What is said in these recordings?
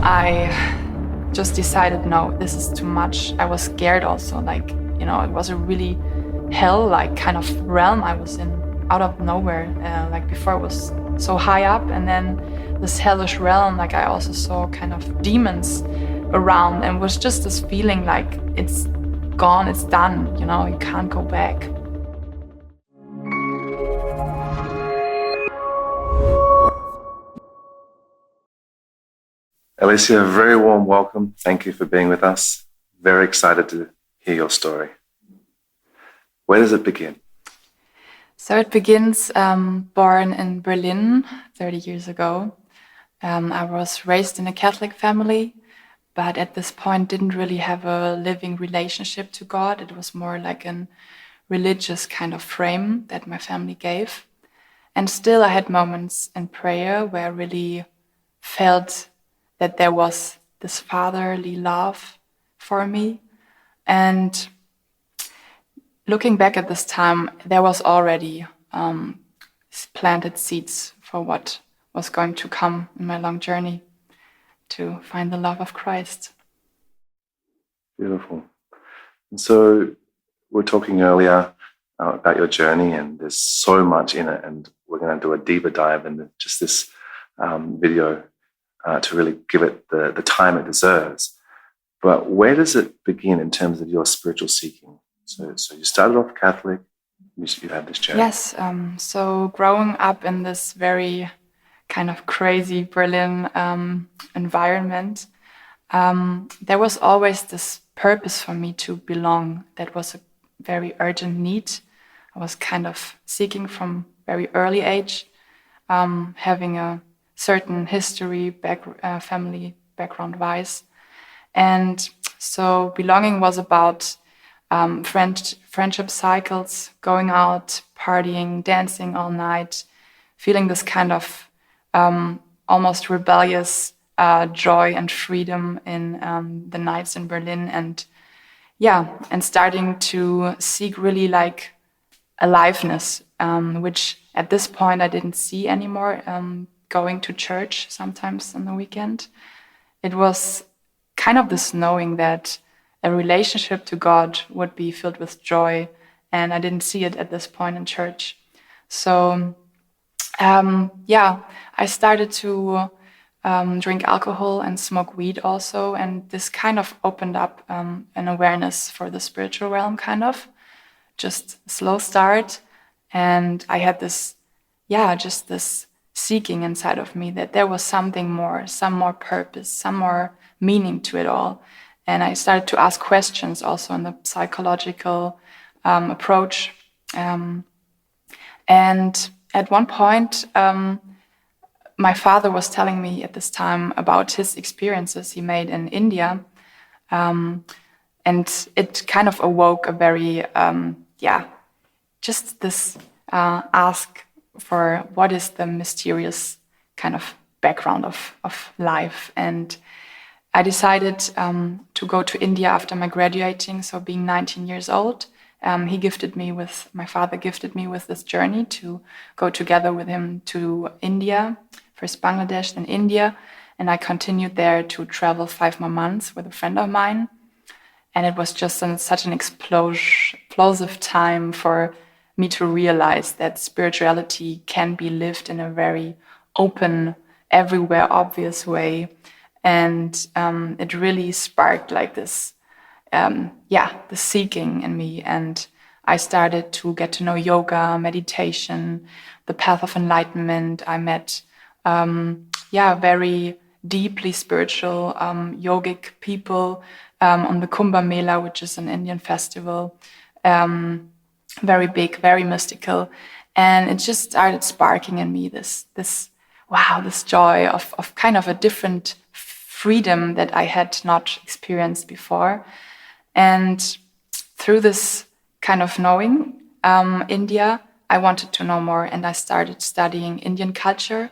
I just decided, no, this is too much. I was scared also, like, you know, it was a really hell-like kind of realm I was in, out of nowhere. Like before it was so high up, and then this hellish realm, like I also saw kind of demons around, and was just this feeling like it's gone, it's done, you know, you can't go back. Elisa, a very warm welcome. Thank you for being with us. Very excited to hear your story. Where does it begin? So it begins born in Berlin 30 years ago. I was raised in a Catholic family, but at this point didn't really have a living relationship to God. It was more like a religious kind of frame that my family gave. And still I had moments in prayer where I really felt that there was this fatherly love for me. And looking back at this time, there was already planted seeds for what was going to come in my long journey to find the love of Christ. Beautiful. And so we were talking earlier about your journey, and there's so much in it, and we're going to do a deeper dive into just this video to really give it the time it deserves. But where does it begin in terms of your spiritual seeking? So you started off Catholic, you had this journey. Yes, so growing up in this very kind of crazy Berlin environment, there was always this purpose for me to belong. That was a very urgent need. I was kind of seeking from very early age, having a certain history, family background-wise. And so belonging was about friendship cycles, going out, partying, dancing all night, feeling this kind of almost rebellious joy and freedom in the nights in Berlin. And starting to seek really like aliveness, which at this point I didn't see anymore. Going to church sometimes on the weekend. It was kind of this knowing that a relationship to God would be filled with joy, and I didn't see it at this point in church. So, I started to drink alcohol and smoke weed also, and this kind of opened up an awareness for the spiritual realm, kind of. Just a slow start, and I had this, just this seeking inside of me that there was something more, some more purpose, some more meaning to it all. And I started to ask questions also in the psychological approach. And at one point, my father was telling me at this time about his experiences he made in India. And it kind of awoke a very, just this ask for what is the mysterious kind of background of life. And I decided to go to India after my graduating, so being 19 years old. My father gifted me with this journey to go together with him to India, first Bangladesh, then India. And I continued there to travel 5 more months with a friend of mine. And it was just such an explosive time for me to realize that spirituality can be lived in a very open, everywhere obvious way. And it really sparked like this, the seeking in me. And I started to get to know yoga, meditation, the path of enlightenment. I met, very deeply spiritual yogic people on the Kumbh Mela, which is an Indian festival. Very big, very mystical. And it just started sparking in me this joy of kind of a different freedom that I had not experienced before. And through this kind of knowing India, I wanted to know more, and I started studying Indian culture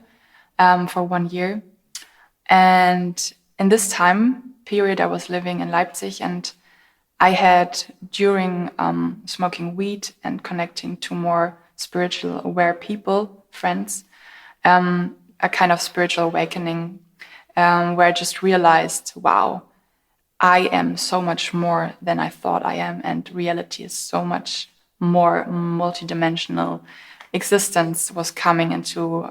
for 1 year. And in this time period, I was living in Leipzig, and I had, during smoking weed and connecting to more spiritual aware people, friends, a kind of spiritual awakening where I just realized, wow, I am so much more than I thought I am, and reality is so much more multidimensional. Existence was coming into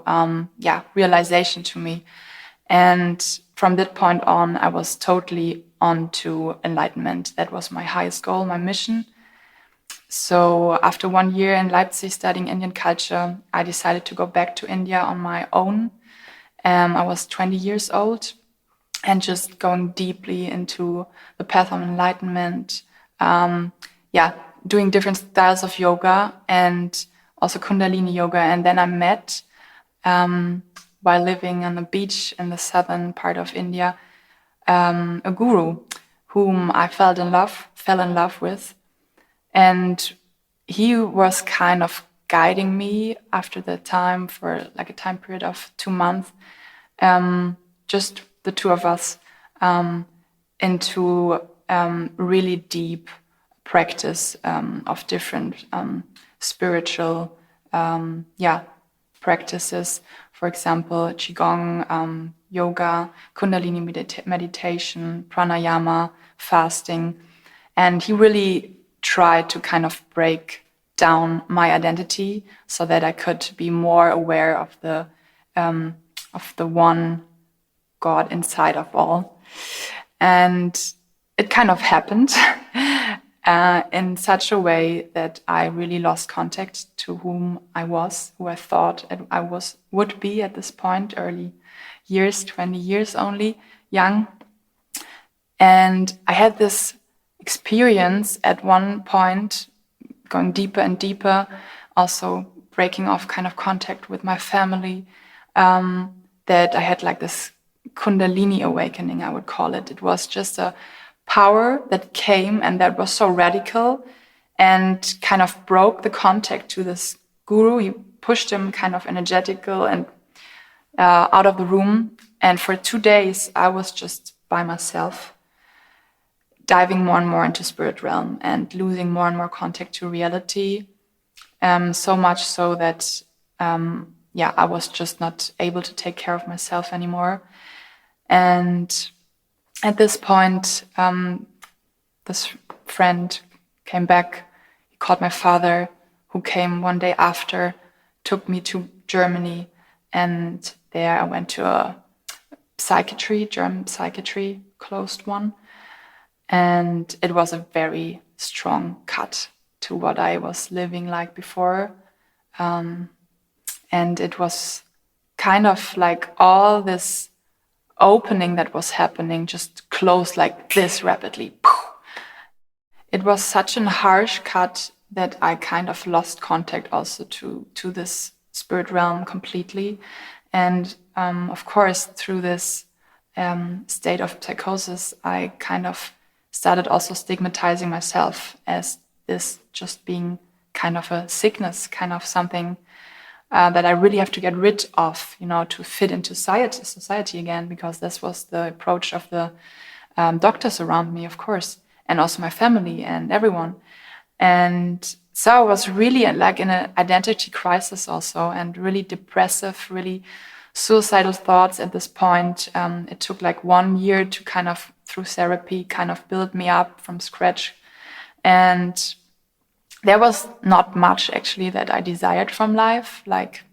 realization to me. And from that point on, I was totally on to enlightenment. That was my highest goal, my mission. So after 1 year in Leipzig studying Indian culture, I decided to go back to India on my own. I was 20 years old and just going deeply into the path of enlightenment, doing different styles of yoga and also Kundalini yoga. And then I met, while living on the beach in the southern part of India, a guru whom I fell in love with. And he was kind of guiding me after the time for like a time period of 2 months, just the two of us, into really deep practice of different spiritual practices. For example, Qigong, yoga, Kundalini meditation, pranayama, fasting. And he really tried to kind of break down my identity so that I could be more aware of the one God inside of all. And it kind of happened in such a way that I really lost contact to whom I was, who I thought I would be at this point, early years, 20 years only, young. And I had this experience at one point, going deeper and deeper, also breaking off kind of contact with my family, that I had like this Kundalini Awakening, I would call it. It was just a power that came and that was so radical and kind of broke the contact to this guru. He pushed him kind of energetical and out of the room. And for 2 days, I was just by myself, diving more and more into spirit realm and losing more and more contact to reality. So much so that, I was just not able to take care of myself anymore. And at this point, this friend came back. He called my father, who came one day after, took me to Germany. And there I went to a German psychiatry, closed one. And it was a very strong cut to what I was living like before. And it was kind of like all this opening that was happening just closed like this rapidly. It was such a harsh cut that I kind of lost contact also to this spirit realm completely. And of course, through this state of psychosis, I kind of started also stigmatizing myself as this just being kind of a sickness, kind of something that I really have to get rid of, to fit into society again, because this was the approach of the doctors around me, of course, and also my family and everyone. And so I was really like in an identity crisis also, and really depressive, really suicidal thoughts at this point. It took like 1 year to kind of, through therapy, kind of build me up from scratch. And there was not much actually that I desired from life. Like,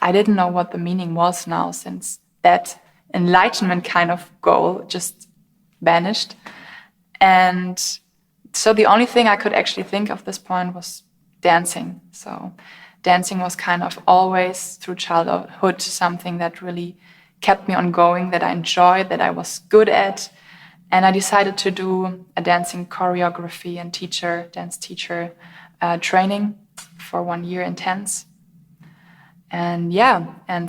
I didn't know what the meaning was now, since that enlightenment kind of goal just vanished. And so the only thing I could actually think of this point was dancing. So dancing was kind of always through childhood something that really kept me on going, that I enjoyed, that I was good at. And I decided to do a dancing choreography and dance teacher training for 1 year intense. And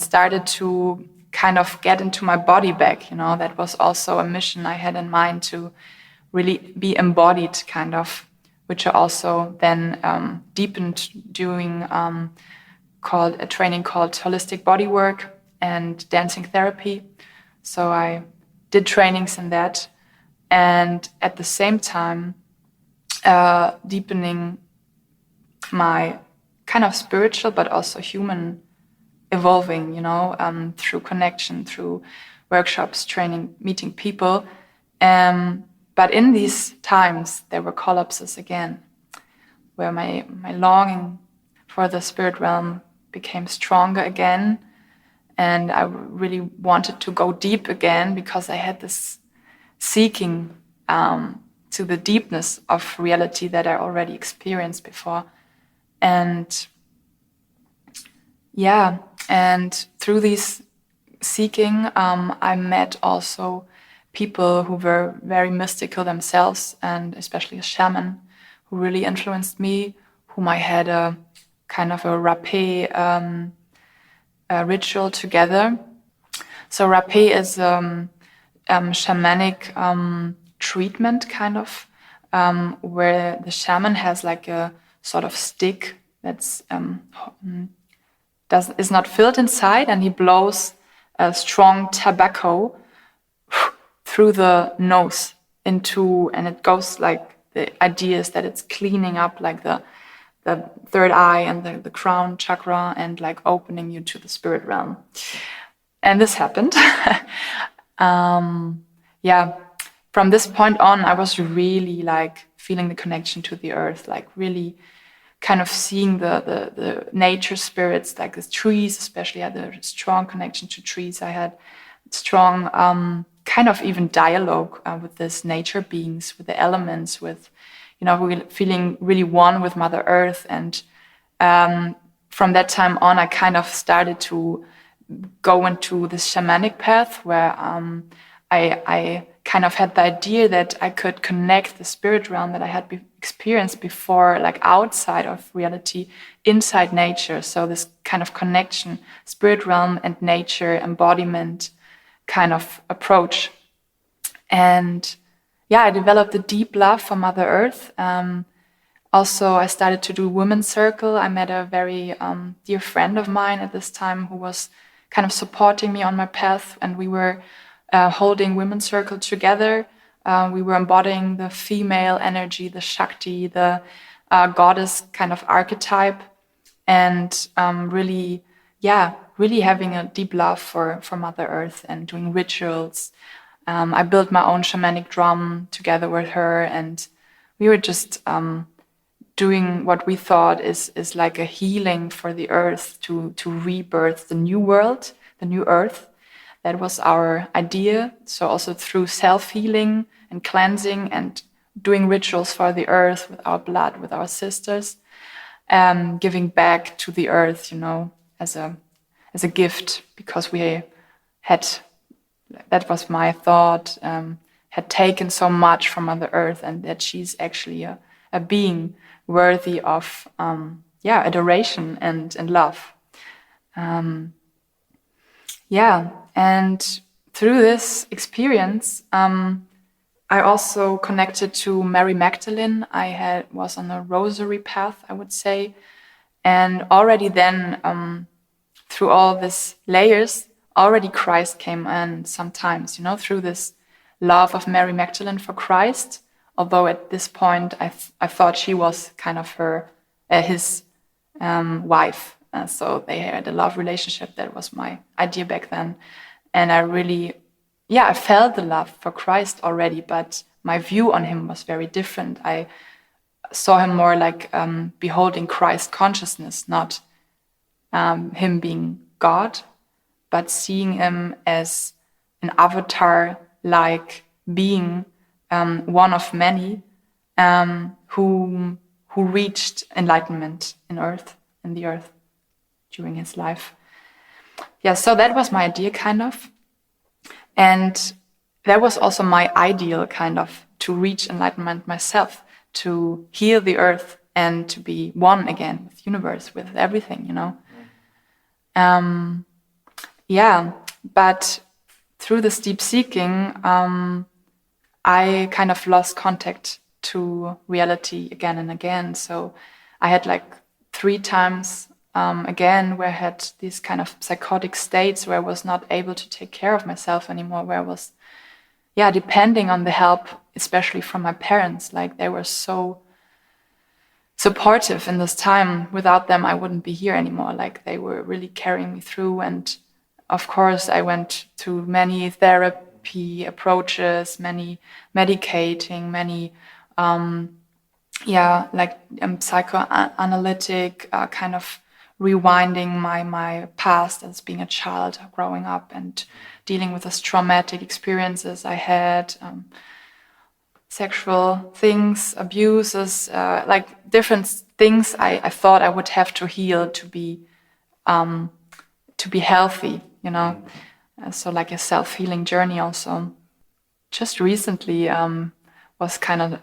started to kind of get into my body back. That was also a mission I had in mind, to really be embodied, kind of, which I also then deepened doing a training called holistic body work and dancing therapy. So I did trainings in that, and at the same time deepening my kind of spiritual but also human evolving, through connection, through workshops, training, meeting people. But in these times, there were collapses again, where my longing for the spirit realm became stronger again. And I really wanted to go deep again because I had this seeking to the deepness of reality that I already experienced before. And yeah, and through these seeking, I met also people who were very mystical themselves, and especially a shaman who really influenced me, whom I had a kind of a rapé ritual together. So rapé is shamanic treatment kind of, where the shaman has like a sort of stick that's is not filled inside, and he blows a strong tobacco through the nose into, and it goes like, the idea is that it's cleaning up like the third eye and the crown chakra, and like opening you to the spirit realm. And this happened. From this point on, I was really like feeling the connection to the earth, like really kind of seeing the nature spirits, like the trees especially. I had a strong connection to trees. I had strong kind of even dialogue with these nature beings, with the elements, with, feeling really one with Mother Earth. And from that time on, I kind of started to go into this shamanic path where I kind of had the idea that I could connect the spirit realm that I had experienced before, like outside of reality, inside nature. So this kind of connection, spirit realm and nature embodiment kind of approach. And yeah, I developed a deep love for Mother Earth. Also, I started to do Women's Circle. I met a very dear friend of mine at this time who was kind of supporting me on my path, and we were holding Women's Circle together. We were embodying the female energy, the Shakti, the goddess kind of archetype, and really having a deep love for Mother Earth and doing rituals. I built my own shamanic drum together with her, and we were just doing what we thought is like a healing for the earth, to rebirth the new world, the new earth. That was our idea. So also through self-healing and cleansing and doing rituals for the earth with our blood, with our sisters, giving back to the earth, as a gift, because we had, that was my thought, had taken so much from Mother Earth, and that she's actually a being worthy of adoration and love. And through this experience, I also connected to Mary Magdalene. I was on a rosary path, I would say, and already then, through all these layers, already Christ came in sometimes, through this love of Mary Magdalene for Christ. Although at this point I thought she was kind of his wife. So they had a love relationship. That was my idea back then. And I really, I felt the love for Christ already, but my view on him was very different. I saw him more like beholding Christ consciousness, not him being God, but seeing him as an avatar-like being, one of many, who reached enlightenment in the earth during his life. So that was my idea, kind of. And that was also my ideal, kind of, to reach enlightenment myself, to heal the earth and to be one again with the universe, with everything, But through this deep seeking, I kind of lost contact to reality again and again. So I had like 3 times again where I had these kind of psychotic states where I was not able to take care of myself anymore, where I was depending on the help, especially from my parents. Like, they were so supportive in this time. Without them, I wouldn't be here anymore. Like, they were really carrying me through, and of course, I went to many therapy approaches, many medicating, many psychoanalytic kind of rewinding my past as being a child growing up and dealing with those traumatic experiences I had, sexual things, abuses, like different things I thought I would have to heal to be healthy, you know. So like a self-healing journey also. Just recently was kind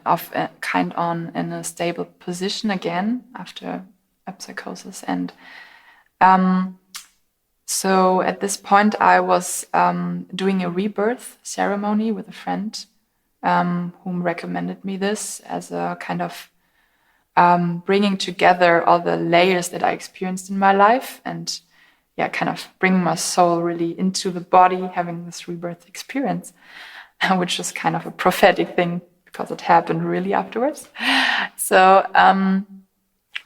on in a stable position again after a psychosis, and so at this point I was doing a rebirth ceremony with a friend whom recommended me this as a kind of bringing together all the layers that I experienced in my life, and kind of bringing my soul really into the body, having this rebirth experience, which is kind of a prophetic thing because it happened really afterwards. So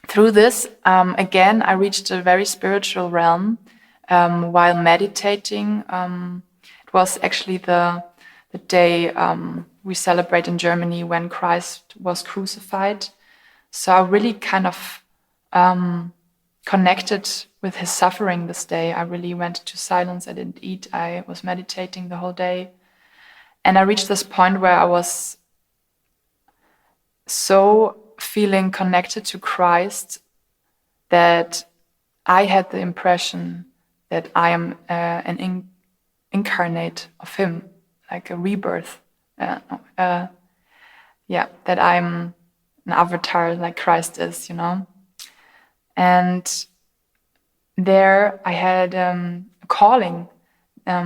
through this, again, I reached a very spiritual realm while meditating. It was actually the day we celebrate in Germany when Christ was crucified. So I really kind of connected with his suffering this day. I really went to silence. I didn't eat. I was meditating the whole day. And I reached this point where I was so feeling connected to Christ that I had the impression that I am an incarnate of him, like a rebirth. That I'm an avatar like Christ is, you know. And there I had a calling,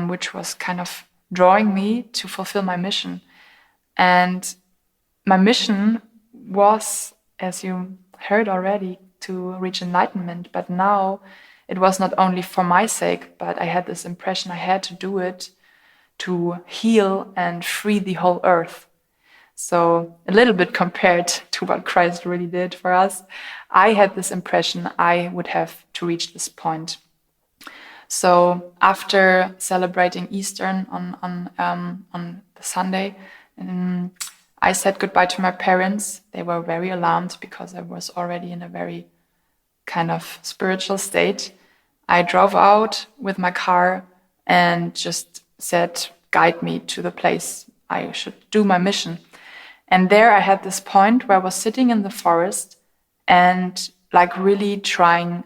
which was kind of drawing me to fulfill my mission. And my mission was, as you heard already, to reach enlightenment. But now it was not only for my sake, but I had this impression I had to do it to heal and free the whole earth. So a little bit compared to what Christ really did for us, I had this impression I would have to reach this point. So after celebrating Easter on the Sunday, I said goodbye to my parents. They were very alarmed because I was already in a very kind of spiritual state. I drove out with my car and just said, guide me to the place I should do my mission. And there I had this point where I was sitting in the forest and like really trying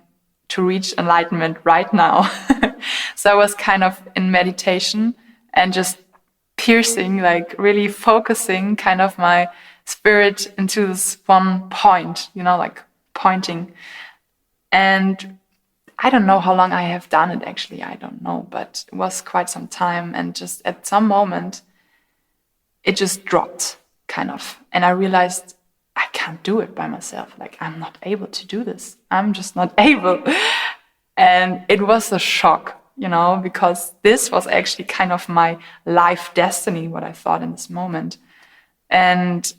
to reach enlightenment right now. So I was kind of in meditation and just piercing, like really focusing kind of my spirit into this one point, you know, like pointing. And I don't know how long I have done it actually, I don't know, but it was quite some time. And just at some moment, it just dropped kind of. And I realized I can't do it by myself. Like, I'm not able to do this. I'm just not able. And it was a shock, you know, because this was actually kind of my life destiny, what I thought in this moment. And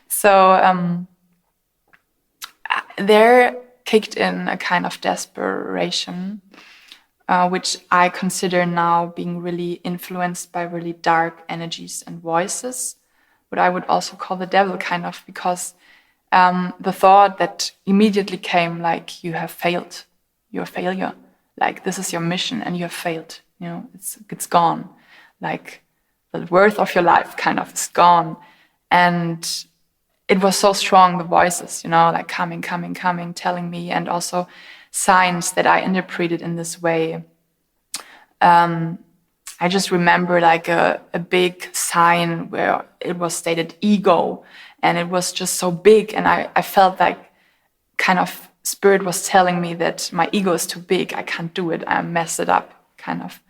so there kicked in a kind of desperation, which I consider now being really influenced by really dark energies and voices, what I would also call the devil kind of, because the thought that immediately came like, you have failed, you're a failure, like this is your mission and you have failed, you know, it's gone, like the worth of your life kind of is gone. And it was so strong, the voices, you know, like coming, telling me, and also signs that I interpreted in this way. I just remember like a big sign where it was stated ego, and it was just so big, and I felt like kind of spirit was telling me that my ego is too big, I can't do it, I messed it up, kind of.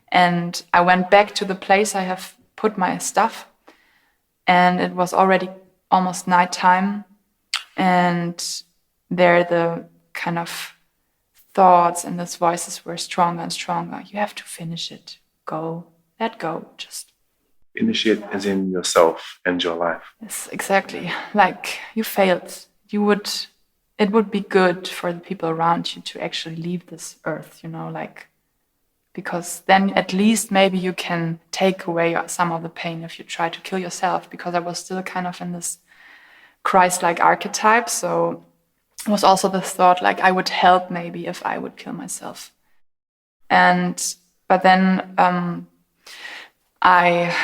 And I went back to the place I have put my stuff, and it was already almost nighttime, and there the kind of thoughts and those voices were stronger and stronger. You have to finish it. Go, let go, just finish it, as in yourself and your life. Yes, exactly. Like, you failed. It would be good for the people around you to actually leave this earth, you know, like because then at least maybe you can take away some of the pain if you try to kill yourself, because I was still kind of in this Christ-like archetype. So it was also the thought like I would help maybe if I would kill myself. But then I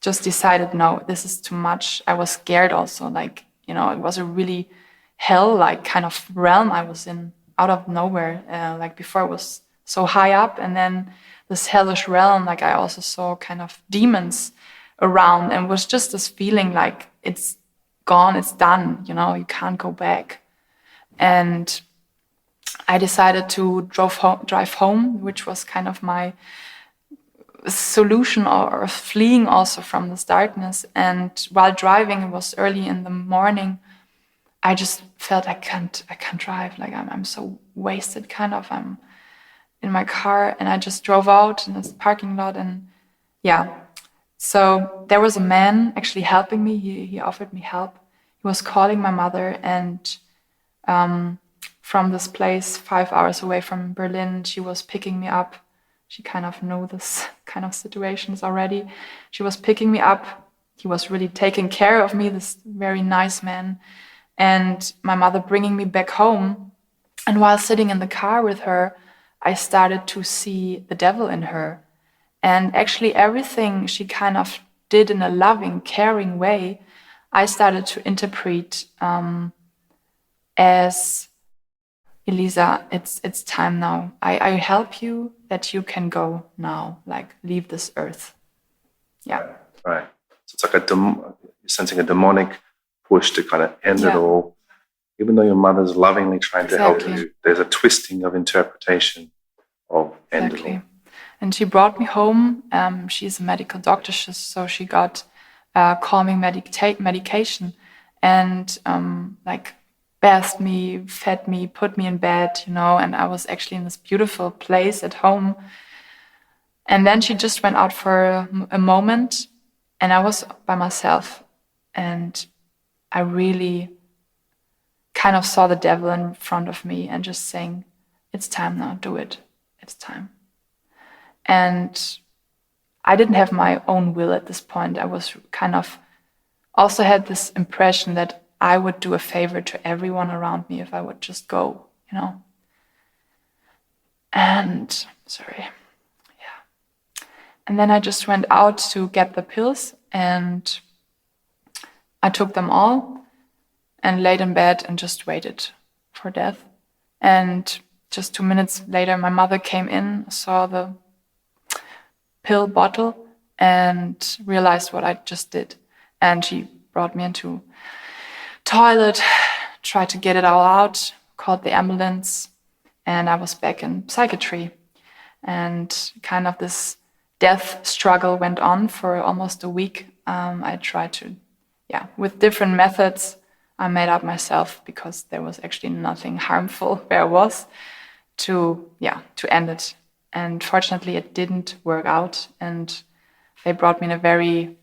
just decided, no, this is too much. I was scared also, like, you know, it was a really hell-like kind of realm I was in, out of nowhere. Like before it was so high up, and then this hellish realm, like I also saw kind of demons around, and it was just this feeling like it's gone, it's done, you know, you can't go back. And I decided to drive home, which was kind of my solution or fleeing also from this darkness. And while driving, it was early in the morning, I just felt I can't drive. Like I'm so wasted, kind of. I'm in my car, and I just drove out in this parking lot, and yeah. So there was a man actually helping me. He offered me help. He was calling my mother, and from this place 5 hours away from Berlin, she was picking me up. She kind of knew this kind of situations already. She was picking me up. He was really taking care of me, this very nice man. And my mother bringing me back home. And while sitting in the car with her, I started to see the devil in her. And actually everything she kind of did in a loving, caring way, I started to interpret as, Elisa, it's time now. I help you that you can go now, like leave this earth. Yeah. Right. So it's like you're sensing a demonic push to kind of end it all. Even though your mother's lovingly trying to help you, there's a twisting of interpretation of end it all. And she brought me home. She's a medical doctor, so she got calming medication, and like bathed me, fed me, put me in bed, you know, and I was actually in this beautiful place at home. And then she just went out for a moment, and I was by myself, and I really kind of saw the devil in front of me and just saying, it's time now, do it, it's time. And I didn't have my own will at this point. I was kind of also had this impression that I would do a favor to everyone around me if I would just go, you know. And and then I just went out to get the pills, and I took them all and laid in bed and just waited for death. And just 2 minutes later, my mother came in, saw the pill bottle, and realized what I just did. And she brought me into toilet, tried to get it all out, called the ambulance, and I was back in psychiatry. And kind of this death struggle went on for almost a week. I tried to, with different methods, I made up myself, because there was actually nothing harmful where I was, to end it. And fortunately, it didn't work out. And they brought me in a very,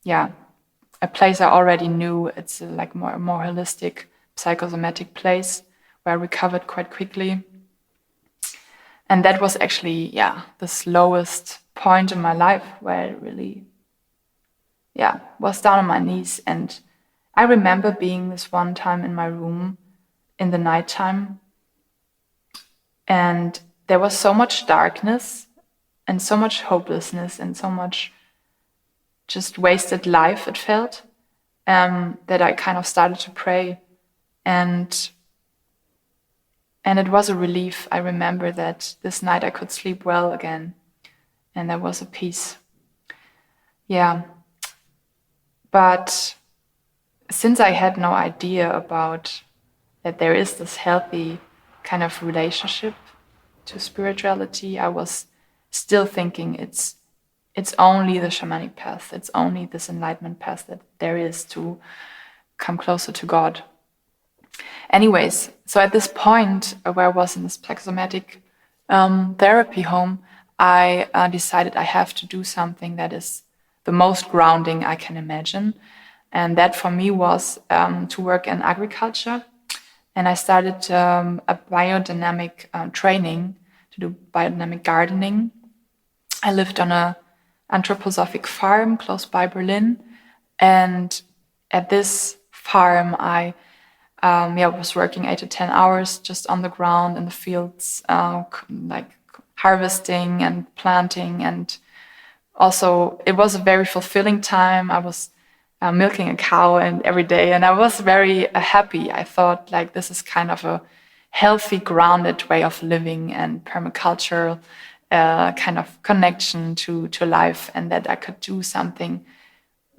a place I already knew. It's like more holistic, psychosomatic place where I recovered quite quickly. And that was actually, the slowest point in my life where I really, was down on my knees. And I remember being this one time in my room in the nighttime, and there was so much darkness and so much hopelessness and so much just wasted life, it felt, that I kind of started to pray. And it was a relief. I remember that this night I could sleep well again, and there was a peace. But since I had no idea about that there is this healthy kind of relationship to spirituality, I was still thinking it's only the shamanic path, it's only this enlightenment path that there is to come closer to God. Anyways, so at this point where I was in this psychosomatic therapy home, I decided I have to do something that is the most grounding I can imagine. And that for me was to work in agriculture. And I started a biodynamic training to do biodynamic gardening. I lived on a anthroposophic farm close by Berlin, and at this farm I was working 8 to 10 hours just on the ground in the fields, like harvesting and planting, and also it was a very fulfilling time. I was milking a cow and every day, and I was very happy. I thought like this is kind of a healthy, grounded way of living and permacultural kind of connection to life, and that I could do something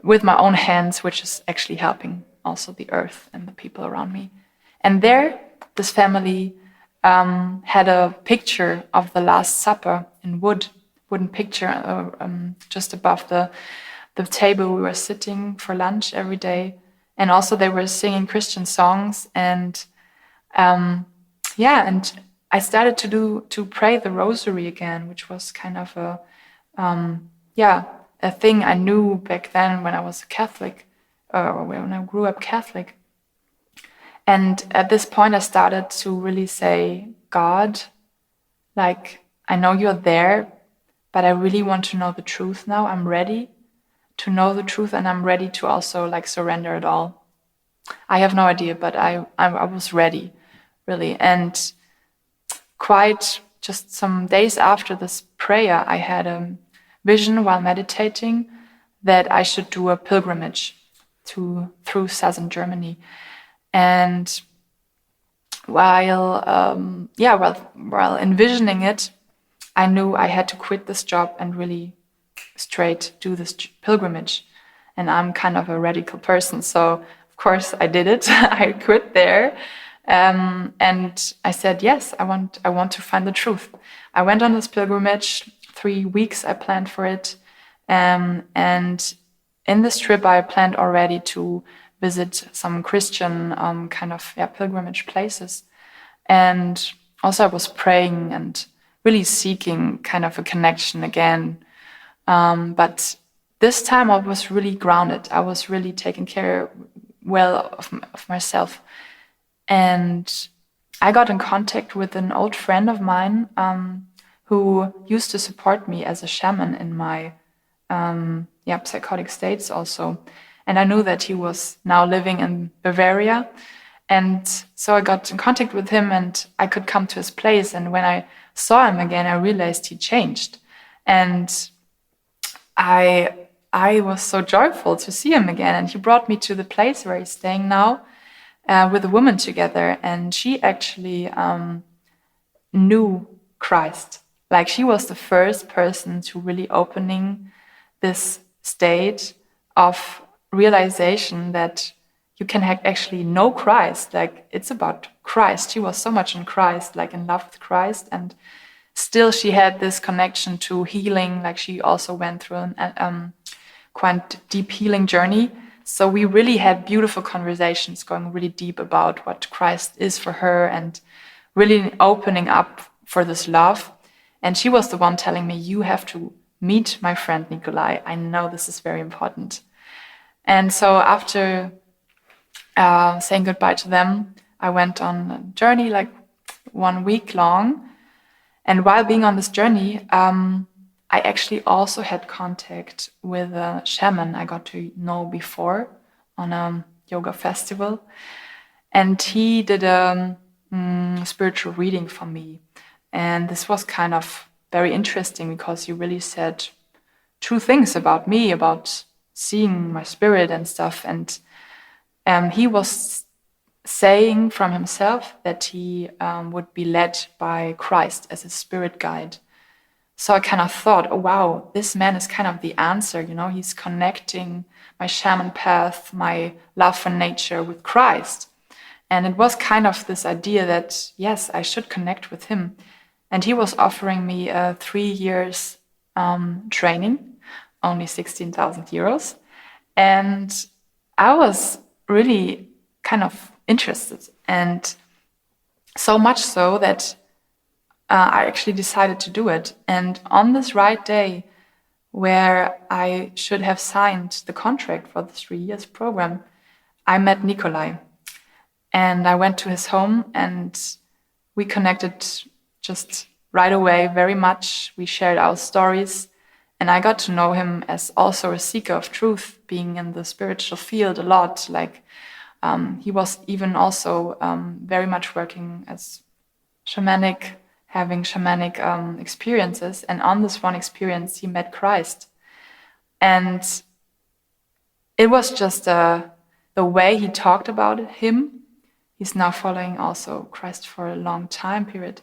with my own hands, which is actually helping also the earth and the people around me. And there, this family had a picture of the Last Supper in wooden picture just above the table we were sitting for lunch every day. And also they were singing Christian songs, and and I started to pray the rosary again, which was kind of a thing I knew back then when I was a Catholic, or when I grew up Catholic. And at this point I started to really say, God, like, I know you're there, but I really want to know the truth now. I'm ready to know the truth, and I'm ready to also like surrender it all. I have no idea, but I was ready, really. And quite just some days after this prayer, I had a vision while meditating that I should do a pilgrimage through southern Germany. And while envisioning it, I knew I had to quit this job and really straight do this pilgrimage. And I'm kind of a radical person, so of course I did it. I quit there, and I said, yes, I want to find the truth. I went on this pilgrimage. 3 weeks I planned for it, and in this trip I planned already to visit some Christian pilgrimage places, and also I was praying and really seeking kind of a connection again. But this time I was really grounded. I was really taking care well of myself. And I got in contact with an old friend of mine who used to support me as a shaman in my psychotic states also. And I knew that he was now living in Bavaria. And so I got in contact with him and I could come to his place. And when I saw him again, I realized he changed. And I was so joyful to see him again. And he brought me to the place where he's staying now with a woman together. And she actually knew Christ. Like, she was the first person to really opening this state of realization that you can actually know Christ. Like, it's about Christ. She was so much in Christ, like in love with Christ. And still she had this connection to healing. Like, she also went through an quite deep healing journey. So we really had beautiful conversations going really deep about what Christ is for her and really opening up for this love. And she was the one telling me, you have to meet my friend Nikolai. I know this is very important. And so after saying goodbye to them, I went on a journey like 1 week long. And while being on this journey, I actually also had contact with a shaman I got to know before on a yoga festival. And he did a spiritual reading for me. And this was kind of very interesting because he really said true things about me, about seeing my spirit and stuff. And he was saying from himself that he would be led by Christ as a spirit guide. So I kind of thought, oh, wow, this man is kind of the answer, you know, he's connecting my shaman path, my love for nature with Christ. And it was kind of this idea that, yes, I should connect with him. And he was offering me a 3 years training, only 16,000 euros. And I was really kind of interested. And so much so that I actually decided to do it. And on this right day where I should have signed the contract for the 3 years program, I met Nikolai. And I went to his home and we connected just right away very much. We shared our stories, and I got to know him as also a seeker of truth, being in the spiritual field a lot. Like he was even also very much working as shamanic, having shamanic experiences. And on this one experience, he met Christ. And it was just the way he talked about him. He's now following also Christ for a long time period.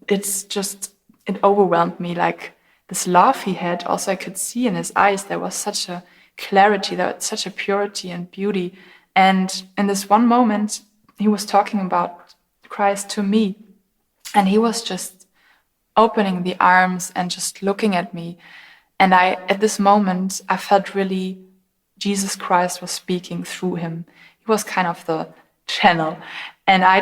It overwhelmed me, like this love he had. Also, I could see in his eyes, there was such a clarity, there was such a purity and beauty. And in this one moment, he was talking about Christ to me, and he was just opening the arms and just looking at me. And at this moment, I felt really Jesus Christ was speaking through him. He was kind of the channel. And I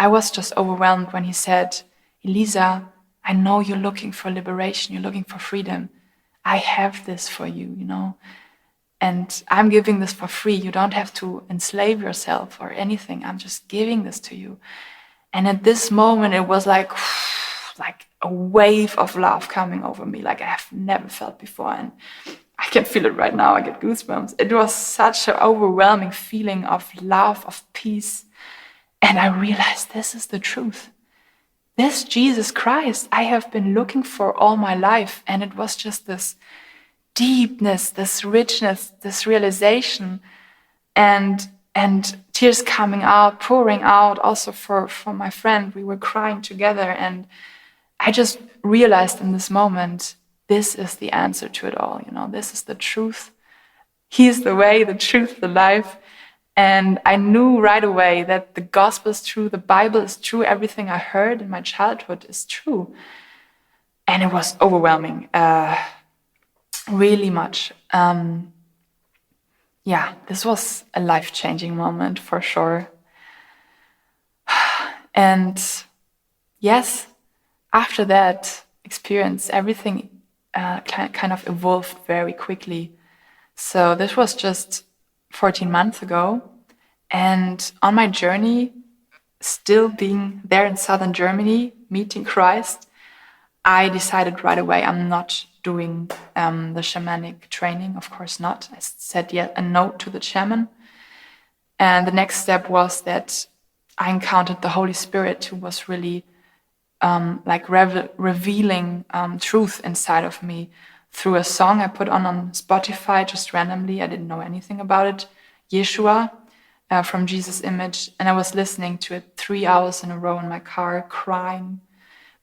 was just overwhelmed when he said, Elisa, I know you're looking for liberation, you're looking for freedom. I have this for you, and I'm giving this for free. You don't have to enslave yourself or anything. I'm just giving this to you. And at this moment, it was like a wave of love coming over me, like I have never felt before. And I can feel it right now. I get goosebumps. It was such an overwhelming feeling of love, of peace. And I realized this is the truth. This Jesus Christ I have been looking for all my life. And it was just this deepness, this richness, this realization, and tears coming out, pouring out also for my friend. We were crying together, and I just realized in this moment, this is the answer to it all. This is the truth. He is the way, the truth, the life. And I knew right away that the gospel is true, the Bible is true, everything I heard in my childhood is true. And it was overwhelming, really much. This was a life-changing moment for sure. And yes, after that experience, everything kind of evolved very quickly. So this was just 14 months ago. And on my journey, still being there in southern Germany, meeting Christ, I decided right away I'm not doing the shamanic training. Of course not. I said a no to the shaman. And the next step was that I encountered the Holy Spirit, who was really revealing truth inside of me through a song I put on Spotify just randomly. I didn't know anything about it. Yeshua from Jesus' Image. And I was listening to it 3 hours in a row in my car, crying,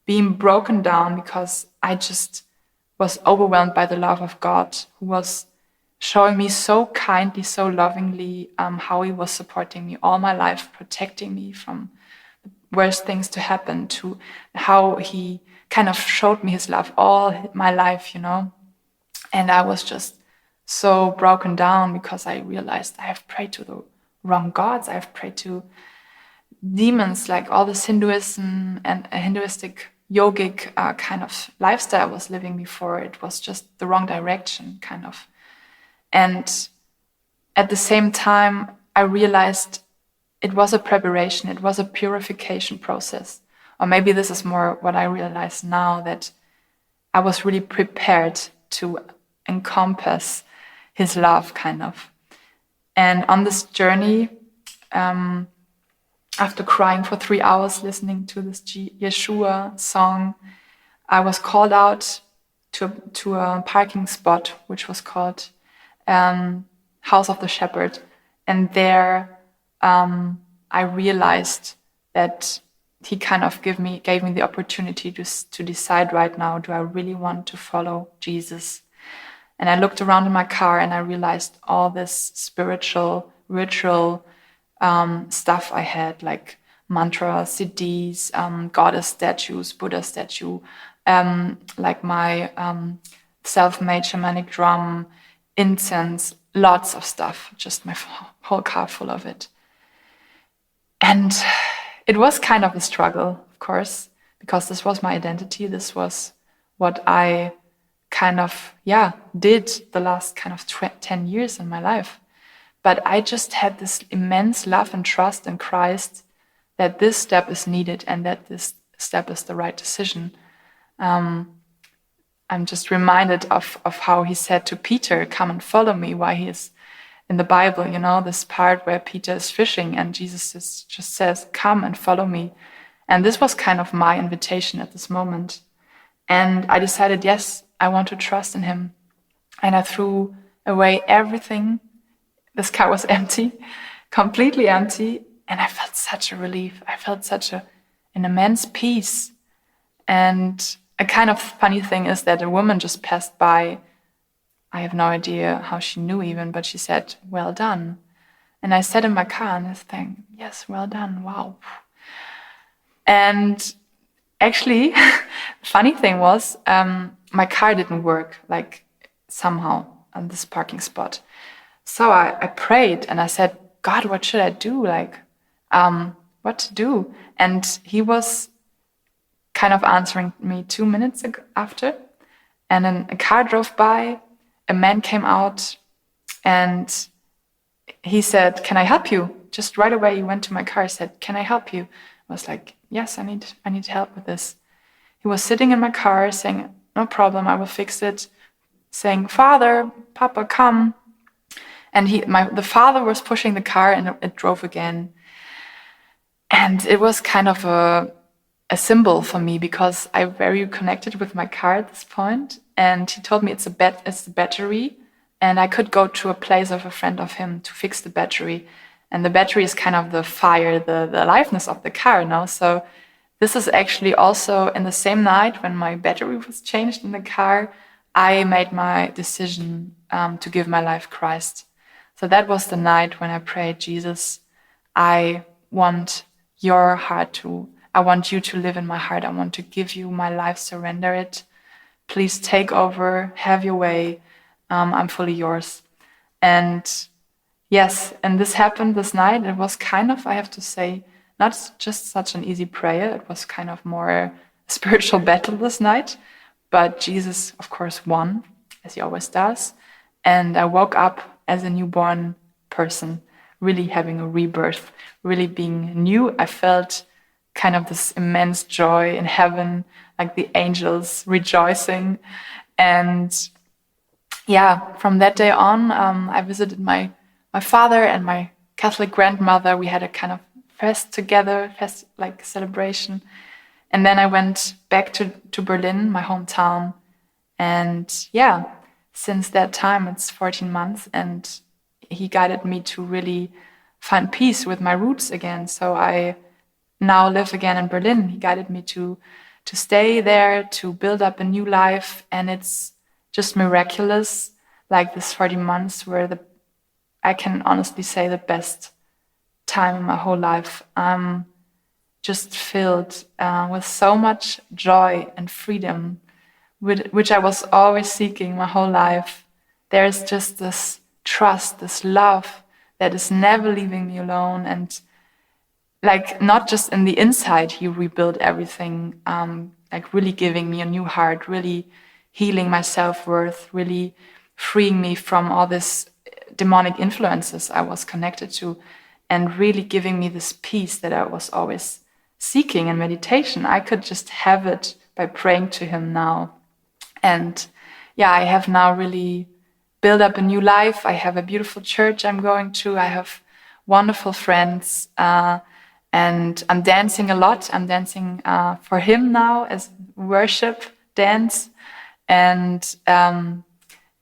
being broken down because I just was overwhelmed by the love of God, who was showing me so kindly, so lovingly how he was supporting me all my life, protecting me from the worst things to happen, to how he kind of showed me his love all my life, And I was just so broken down because I realized I have prayed to the wrong gods. I have prayed to demons, like all this Hinduism and Hinduistic yogic kind of lifestyle I was living before. It was just the wrong direction, kind of. And at the same time, I realized it was a preparation, it was a purification process. Or maybe this is more what I realize now, that I was really prepared to encompass his love, kind of. And on this journey, after crying for 3 hours listening to this Yeshua song, I was called out to a parking spot, which was called House of the Shepherd. And there I realized that he kind of gave me the opportunity to decide right now, do I really want to follow Jesus? And I looked around in my car and I realized all this spiritual, ritual stuff I had, like mantras, CDs, goddess statues, Buddha statue, like my self-made shamanic drum, incense, lots of stuff, just my whole car full of it. And it was kind of a struggle, of course, because this was my identity. This was what I kind of, did the last kind of 10 years in my life. But I just had this immense love and trust in Christ that this step is needed and that this step is the right decision. I'm just reminded of how he said to Peter, come and follow me, why he is in the Bible, this part where Peter is fishing and Jesus just says, come and follow me. And this was kind of my invitation at this moment. And I decided, yes, I want to trust in him. And I threw away everything. This car was empty, completely empty. And I felt such a relief. I felt such an immense peace. And a kind of funny thing is that a woman just passed by. I have no idea how she knew even, but she said, well done. And I sat in my car and I was thinking, yes, well done, wow. And actually, the funny thing was, my car didn't work, like somehow on this parking spot. So I prayed and I said, God, what should I do? What to do? And he was kind of answering me 2 minutes after. And then a car drove by, a man came out and he said, can I help you? Just right away, he went to my car, said, can I help you? I was like, yes, I need help with this. He was sitting in my car saying, no problem, I will fix it. Saying, Father, Papa, come. And the father was pushing the car and it drove again. And it was kind of a symbol for me because I'm very connected with my car at this point. And he told me it's the battery. And I could go to a place of a friend of him to fix the battery. And the battery is kind of the fire, the aliveness of the car, So this is actually also in the same night when my battery was changed in the car, I made my decision to give my life to Christ. So that was the night when I prayed, Jesus, I want your heart I want you to live in my heart. I want to give you my life, surrender it. Please take over, have your way. I'm fully yours. And yes, and this happened this night. It was kind of, I have to say, not just such an easy prayer. It was kind of more a spiritual battle this night. But Jesus, of course, won, as he always does. And I woke up as a newborn person, really having a rebirth, really being new. I felt kind of this immense joy in heaven, like the angels rejoicing. And yeah, from that day on, I visited my father and my Catholic grandmother. We had a kind of fest like celebration. And then I went back to Berlin, my hometown. And yeah, since that time, it's 14 months. And he guided me to really find peace with my roots again. So I now live again in Berlin. He guided me to stay there, to build up a new life. And it's just miraculous, like this 40 months were I can honestly say the best time in my whole life. I'm just filled with so much joy and freedom, which I was always seeking my whole life. There's just this trust, this love that is never leaving me alone. And like not just in the inside, he rebuilt everything, like really giving me a new heart, really healing my self-worth, really freeing me from all this demonic influences I was connected to, and really giving me this peace that I was always seeking in meditation. I could just have it by praying to him now. And yeah, I have now really built up a new life. I have a beautiful church I'm going to. I have wonderful friends. And I'm dancing a lot. I'm dancing for him now as worship dance. And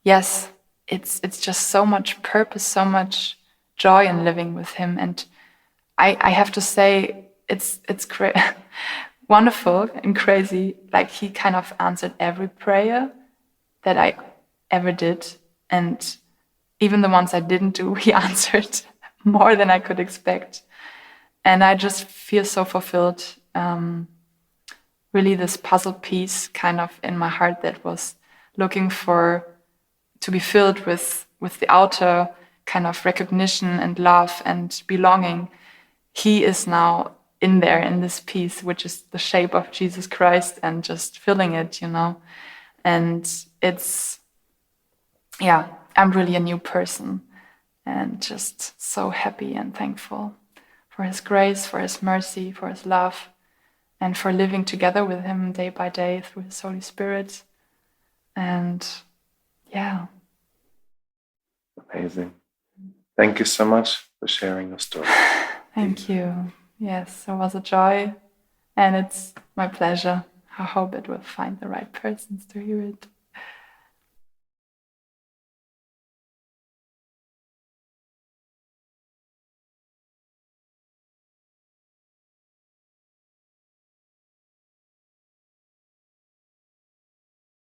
yes, it's just so much purpose, so much joy in living with him. And I have to say, it's wonderful and crazy. Like he kind of answered every prayer that I ever did. And even the ones I didn't do, he answered more than I could expect. And I just feel so fulfilled. Really this puzzle piece kind of in my heart that was looking to be filled with the outer kind of recognition and love and belonging. He is now in there in this piece, which is the shape of Jesus Christ, and just filling it, And it's, yeah, I'm really a new person and just so happy and thankful for his grace, for his mercy, for his love. and for living together with him day by day through his Holy Spirit. And yeah. Amazing. Thank you so much for sharing your story. Thank you. Yes, it was a joy, and it's my pleasure. I hope it will find the right persons to hear it.